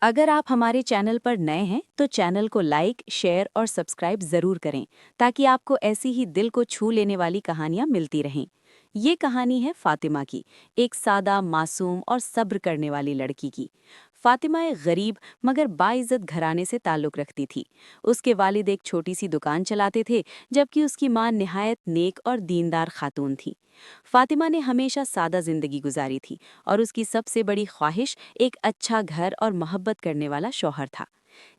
अगर आप हमारे चैनल पर नए हैं तो चैनल को लाइक, शेयर और सब्सक्राइब ज़रूर करें ताकि आपको ऐसी ही दिल को छू लेने वाली कहानियाँ मिलती रहें। ये कहानी है फातिमा की, एक सादा, मासूम और सब्र करने वाली लड़की की। फातिमा एक गरीब मगर बाइज्जत घराने से ताल्लुक़ रखती थी। उसके वालिद एक छोटी सी दुकान चलाते थे, जबकि उसकी माँ निहायत नेक और दीनदार खातून थी। फातिमा ने हमेशा सादा जिंदगी गुजारी थी और उसकी सबसे बड़ी ख्वाहिश एक अच्छा घर और मोहब्बत करने वाला शौहर था।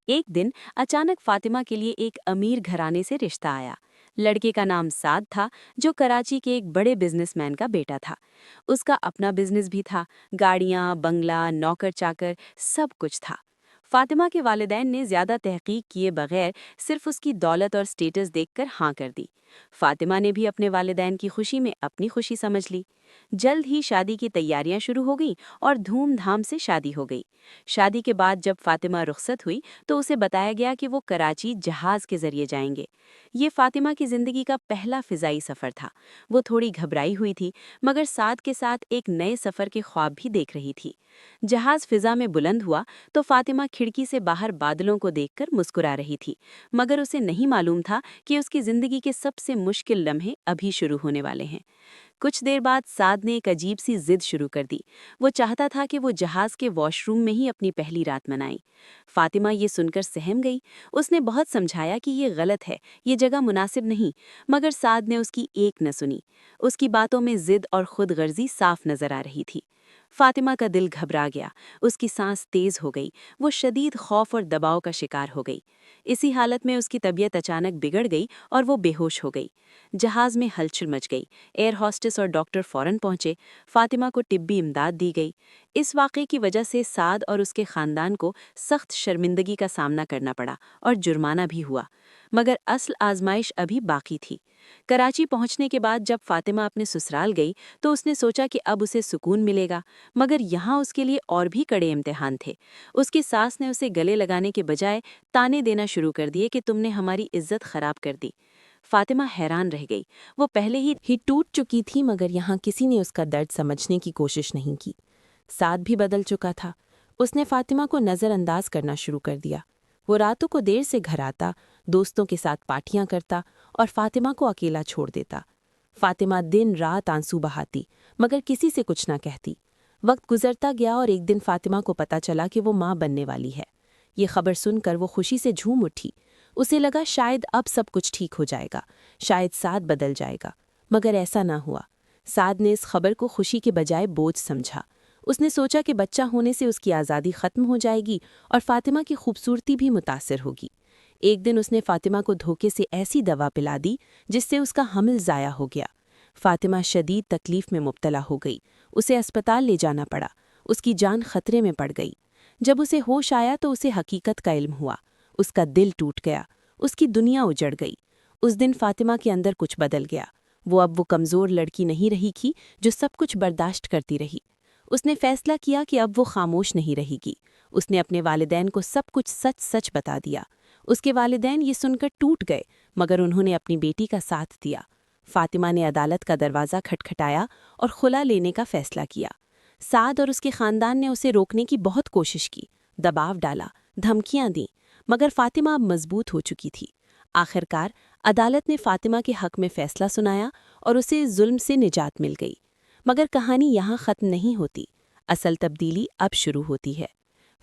एक दिन अचानक फातिमा के लिए एक अमीर घराने से रिश्ता आया। लड़के का नाम साद था, जो कराची के एक बड़े बिजनेसमैन का बेटा था। उसका अपना बिजनेस भी था, गाड़ियाँ, बंगला, नौकर चाकर, सब कुछ था। फातिमा के वालिदैन ने ज्यादा तहकीक किए बगैर सिर्फ उसकी दौलत और स्टेटस देखकर हाँ कर दी। फातिमा ने भी अपने वालिदैन की खुशी में अपनी खुशी समझ ली। जल्द ही शादी की तैयारियां शुरू हो गईं और धूमधाम से शादी हो गई। शादी के बाद जब फातिमा रुखसत हुई तो उसे बताया गया कि वो कराची जहाज के जरिए जाएंगे। ये फातिमा की जिंदगी का पहला फिजाई सफर था। वो थोड़ी घबराई हुई थी, मगर साथ के साथ एक नए सफर के ख्वाब भी देख रही थी। जहाज फिजा में बुलंद हुआ तो फातिमा खिड़की से बाहर बादलों को देखकर मुस्कुरा रही थी, मगर उसे नहीं मालूम था कि उसकी जिंदगी के सबसे मुश्किल लम्हे अभी शुरू होने वाले हैं। कुछ देर बाद साद ने एक अजीब सी जिद शुरू कर दी। वो चाहता था कि वो जहाज के वॉशरूम में ही अपनी पहली रात मनाए। फातिमा ये सुनकर सहम गई। उसने बहुत समझाया कि ये गलत है, ये जगह मुनासिब नहीं, मगर साद ने उसकी एक न सुनी। उसकी बातों में जिद और खुद गर्जी साफ नजर आ रही थी। फातिमा का दिल घबरा गया, उसकी सांस तेज हो गई, वो शदीद खौफ और दबाव का शिकार हो गई। इसी हालत में उसकी तबीयत अचानक बिगड़ गई और वो बेहोश हो गई। जहाज में हलचल मच गई। एयर हॉस्टेस और डॉक्टर फौरन पहुंचे। फातिमा को तिब्बी इमदाद दी गई। इस वाक़े की वजह से साद और उसके खानदान को सख्त शर्मिंदगी का सामना करना पड़ा और जुर्माना भी हुआ। मगर असल आजमाइश अभी बाकी थी। कराची पहुंचने के बाद जब फातिमा अपने ससुराल गई तो उसने सोचा कि अब उसे सुकून मिलेगा, मगर यहाँ उसके लिए और भी कड़े इम्तिहान थे। उसकी सास ने उसे गले लगाने के बजाय ताने देना शुरू कर दिए कि तुमने हमारी इज्जत खराब कर दी। फातिमा हैरान रह गई। वो पहले ही टूट चुकी थी, मगर यहाँ किसी ने उसका दर्द समझने की कोशिश नहीं की। साद भी बदल चुका था। उसने फातिमा को नज़रअंदाज करना शुरू कर दिया। वो रातों को देर से घर आता, दोस्तों के साथ पार्टियां करता और फातिमा को अकेला छोड़ देता। फातिमा दिन रात आंसू बहाती, मगर किसी से कुछ ना कहती। वक्त गुजरता गया और एक दिन फातिमा को पता चला कि वो माँ बनने वाली है। ये खबर सुनकर वो खुशी से झूम उठी। उसे लगा शायद अब सब कुछ ठीक हो जाएगा, शायद साद बदल जाएगा, मगर ऐसा ना हुआ। साद ने इस खबर को खुशी के बजाय बोझ समझा। उसने सोचा कि बच्चा होने से उसकी आज़ादी ख़त्म हो जाएगी और फातिमा की खूबसूरती भी मुतासिर होगी। एक दिन उसने फातिमा को धोखे से ऐसी दवा पिला दी जिससे उसका हम्ल ज़ाया हो गया। फातिमा शदीद तकलीफ में मुब्तला हो गई। उसे अस्पताल ले जाना पड़ा। उसकी जान खतरे में पड़ गई। जब उसे होश आया तो उसे हकीकत का इल्म हुआ। उसका दिल टूट गया, उसकी दुनिया उजड़ गई। उस दिन फातिमा के अंदर कुछ बदल गया। वो कमज़ोर लड़की नहीं रही थी जो सब कुछ बर्दाश्त करती रही। उसने फैसला किया कि अब वो खामोश नहीं रहेगी। उसने अपने वालिदैन को सब कुछ सच सच बता दिया। उसके वालिदैन ये सुनकर टूट गए, मगर उन्होंने अपनी बेटी का साथ दिया। फातिमा ने अदालत का दरवाज़ा खटखटाया और खुला लेने का फैसला किया। साद और उसके ख़ानदान ने उसे रोकने की बहुत कोशिश की, दबाव डाला, धमकियां दी, मगर फातिमा अब मजबूत हो चुकी थी। आखिरकार अदालत ने फातिमा के हक में फैसला सुनाया और उसे जुल्म से निजात मिल गई। मगर कहानी यहाँ ख़त्म नहीं होती। असल तब्दीली अब शुरू होती है।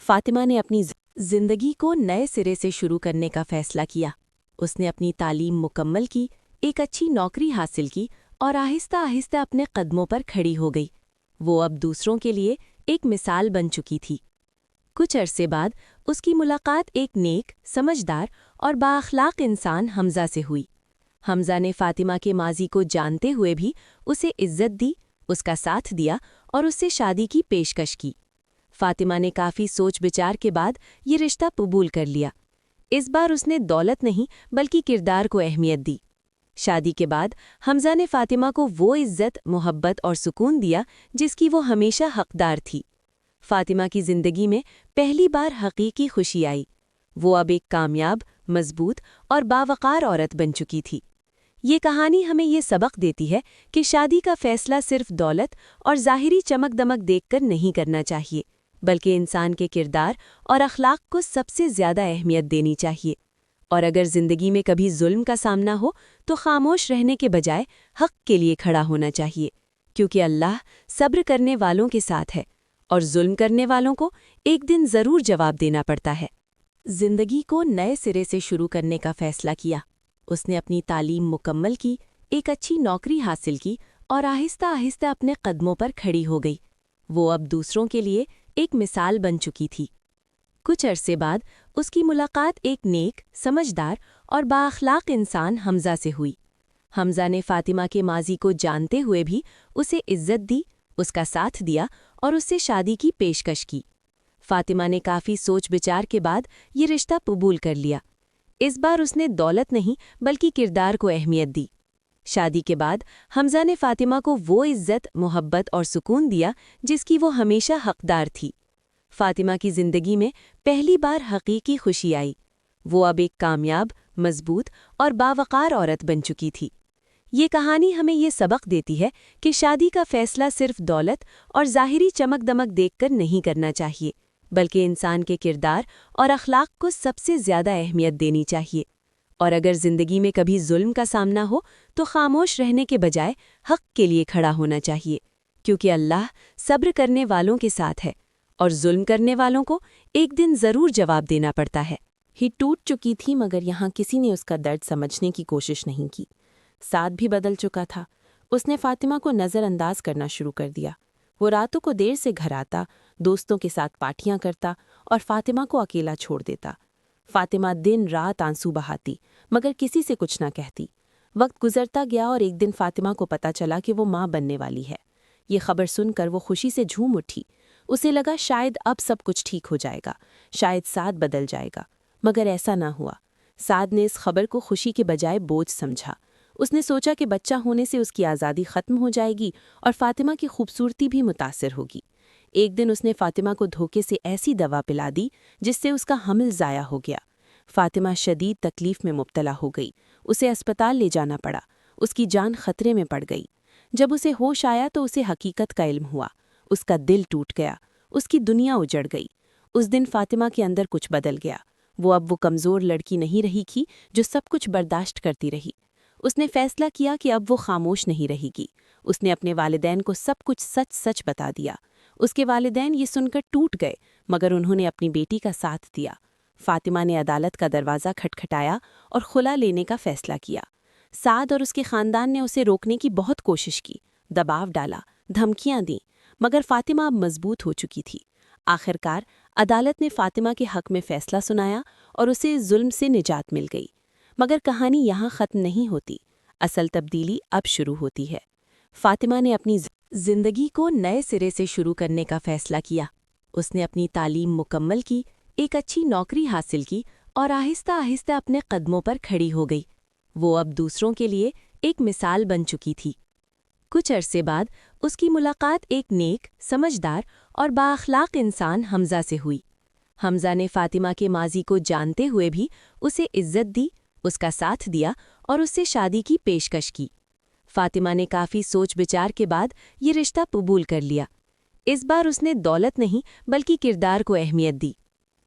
फातिमा ने अपनी जिंदगी को नए सिरे से शुरू करने का फैसला किया। उसने अपनी तालीम मुकम्मल की, एक अच्छी नौकरी हासिल की और आहिस्ता आहिस्ता अपने कदमों पर खड़ी हो गई। वो अब दूसरों के लिए एक मिसाल बन चुकी थी। कुछ अरसे बाद उसकी मुलाकात एक नेक, समझदार और बाअखलाक इंसान हमजा से हुई। हमजा ने फातिमा के माजी को जानते हुए भी उसे इज्जत दी, उसका साथ दिया और उससे शादी की पेशकश की। फातिमा ने काफ़ी सोच विचार के बाद ये रिश्ता कबूल कर लिया। इस बार उसने दौलत नहीं बल्कि किरदार को अहमियत दी। शादी के बाद हमजा ने फातिमा को वो इज्जत, मोहब्बत और सुकून दिया जिसकी वो हमेशा हकदार थी। फातिमा की जिंदगी में पहली बार हकीकी खुशी आई। वो अब एक कामयाब, मजबूत और बावकार औरत बन चुकी थी। ये कहानी हमें ये सबक देती है कि शादी का फैसला सिर्फ दौलत और ज़ाहिरी चमक दमक देखकर नहीं करना चाहिए, بلکہ انسان کے کردار اور اخلاق کو سب سے زیادہ اہمیت دینی چاہیے۔ اور اگر زندگی میں کبھی ظلم کا سامنا ہو تو خاموش رہنے کے بجائے حق کے لیے کھڑا ہونا چاہیے، کیونکہ اللہ صبر کرنے والوں کے ساتھ ہے اور ظلم کرنے والوں کو ایک دن ضرور جواب دینا پڑتا ہے۔ زندگی کو نئے سرے سے شروع کرنے کا فیصلہ کیا۔ اس نے اپنی تعلیم مکمل کی، ایک اچھی نوکری حاصل کی اور آہستہ آہستہ اپنے قدموں پر کھڑی ہو گئی۔ وہ اب دوسروں کے لیے ایک مثال بن چکی تھی۔ کچھ عرصے بعد اس کی ملاقات ایک نیک، سمجھدار اور بااخلاق انسان حمزہ سے ہوئی۔ حمزہ نے فاطمہ کے ماضی کو جانتے ہوئے بھی اسے عزت دی، اس کا ساتھ دیا اور اس سے شادی کی پیشکش کی۔ فاطمہ نے کافی سوچ بچار کے بعد یہ رشتہ قبول کر لیا۔ اس بار اس نے دولت نہیں بلکہ کردار کو اہمیت دی۔ شادی کے بعد حمزہ نے فاطمہ کو وہ عزت، محبت اور سکون دیا جس کی وہ ہمیشہ حقدار تھی۔ فاطمہ کی زندگی میں پہلی بار حقیقی خوشی آئی۔ وہ اب ایک کامیاب، مضبوط اور باوقار عورت بن چکی تھی۔ یہ کہانی ہمیں یہ سبق دیتی ہے کہ شادی کا فیصلہ صرف دولت اور ظاہری چمک دمک دیکھ کر نہیں کرنا چاہیے، بلکہ انسان کے کردار اور اخلاق کو سب سے زیادہ اہمیت دینی چاہیے۔ اور اگر زندگی میں کبھی ظلم کا سامنا ہو تو خاموش رہنے کے بجائے حق کے لیے کھڑا ہونا چاہیے، کیونکہ اللہ صبر کرنے والوں کے ساتھ ہے اور ظلم کرنے والوں کو ایک دن ضرور جواب دینا پڑتا ہے۔ ہی ٹوٹ چکی تھی مگر یہاں کسی نے اس کا درد سمجھنے کی کوشش نہیں کی۔ سعد بھی بدل چکا تھا۔ اس نے فاطمہ کو نظر انداز کرنا شروع کر دیا۔ وہ راتوں کو دیر سے گھر آتا، دوستوں کے ساتھ پارٹیاں کرتا اور فاطمہ کو اکیلا چھوڑ دیتا۔ فاطمہ دن رات آنسو بہاتی مگر کسی سے کچھ نہ کہتی۔ وقت گزرتا گیا اور ایک دن فاطمہ کو پتہ چلا کہ وہ ماں بننے والی ہے۔ یہ خبر سن کر وہ خوشی سے جھوم اٹھی۔ اسے لگا شاید اب سب کچھ ٹھیک ہو جائے گا، شاید سعد بدل جائے گا، مگر ایسا نہ ہوا۔ سعد نے اس خبر کو خوشی کے بجائے بوجھ سمجھا۔ اس نے سوچا کہ بچہ ہونے سے اس کی آزادی ختم ہو جائے گی اور فاطمہ کی خوبصورتی بھی متاثر ہوگی۔ ایک دن اس نے فاطمہ کو دھوکے سے ایسی دوا پلا دی جس سے اس کا حمل ضائع ہو گیا۔ فاطمہ شدید تکلیف میں مبتلا ہو گئی۔ اسے اسپتال لے جانا پڑا۔ اس کی جان خطرے میں پڑ گئی۔ جب اسے ہوش آیا تو اسے حقیقت کا علم ہوا۔ اس کا دل ٹوٹ گیا، اس کی دنیا اجڑ گئی۔ اس دن فاطمہ کے اندر کچھ بدل گیا۔ وہ اب وہ کمزور لڑکی نہیں رہی تھی جو سب کچھ برداشت کرتی رہی۔ اس نے فیصلہ کیا کہ اب وہ خاموش نہیں رہے گی۔ اس نے اپنے والدین کو سب کچھ سچ سچ بتا دیا۔ اس کے والدین یہ سن کر ٹوٹ گئے مگر انہوں نے اپنی بیٹی کا ساتھ دیا۔ فاطمہ نے عدالت کا دروازہ کھٹکھٹایا اور خلا لینے کا فیصلہ کیا۔ سعد اور اس کے خاندان نے اسے روکنے کی بہت کوشش کی، دباؤ ڈالا، دھمکیاں دیں، مگر فاطمہ اب مضبوط ہو چکی تھی۔ آخرکار عدالت نے فاطمہ کے حق میں فیصلہ سنایا اور اسے ظلم سے نجات مل گئی۔ مگر کہانی یہاں ختم نہیں ہوتی، اصل تبدیلی اب شروع ہوتی ہے۔ فاطمہ نے اپنی زندگی کو نئے سرے سے شروع کرنے کا فیصلہ کیا۔ اس نے اپنی تعلیم مکمل کی، ایک اچھی نوکری حاصل کی اور آہستہ آہستہ اپنے قدموں پر کھڑی ہو گئی۔ وہ اب دوسروں کے لیے ایک مثال بن چکی تھی۔ کچھ عرصے بعد اس کی ملاقات ایک نیک، سمجھدار اور بااخلاق انسان حمزہ سے ہوئی۔ حمزہ نے فاطمہ کے ماضی کو جانتے ہوئے بھی اسے عزت دی، اس کا ساتھ دیا اور اس سے شادی کی پیشکش کی۔ فاطمہ نے کافی سوچ بچار کے بعد یہ رشتہ قبول کر لیا۔ اس بار اس نے دولت نہیں بلکہ کردار کو اہمیت دی۔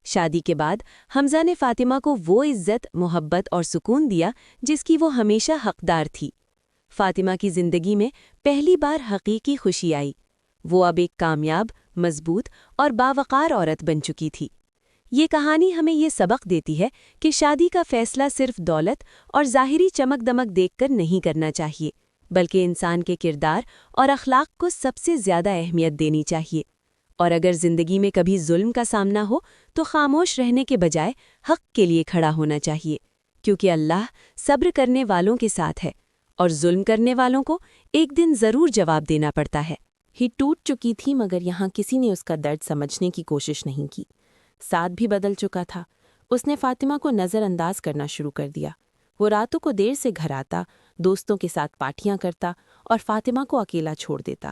شادی کے بعد حمزہ نے فاطمہ کو وہ عزت، محبت اور سکون دیا جس کی وہ ہمیشہ حقدار تھی۔ فاطمہ کی زندگی میں پہلی بار حقیقی خوشی آئی۔ وہ اب ایک کامیاب، مضبوط اور باوقار عورت بن چکی تھی۔ یہ کہانی ہمیں یہ سبق دیتی ہے کہ شادی کا فیصلہ صرف دولت اور ظاہری چمک دمک دیکھ کر نہیں کرنا چاہیے، بلکہ انسان کے کردار اور اخلاق کو سب سے زیادہ اہمیت دینی چاہیے۔ اور اگر زندگی میں کبھی ظلم کا سامنا ہو تو خاموش رہنے کے بجائے حق کے لیے کھڑا ہونا چاہیے، کیونکہ اللہ صبر کرنے والوں کے ساتھ ہے اور ظلم کرنے والوں کو ایک دن ضرور جواب دینا پڑتا ہے۔ ہی ٹوٹ چکی تھی مگر یہاں کسی نے اس کا درد سمجھنے کی کوشش نہیں کی۔ سعد بھی بدل چکا تھا۔ اس نے فاطمہ کو نظر انداز کرنا شروع کر دیا۔ وہ راتوں کو دیر سے گھر آتا، دوستوں کے ساتھ پارٹیاں کرتا اور فاطمہ کو اکیلا چھوڑ دیتا۔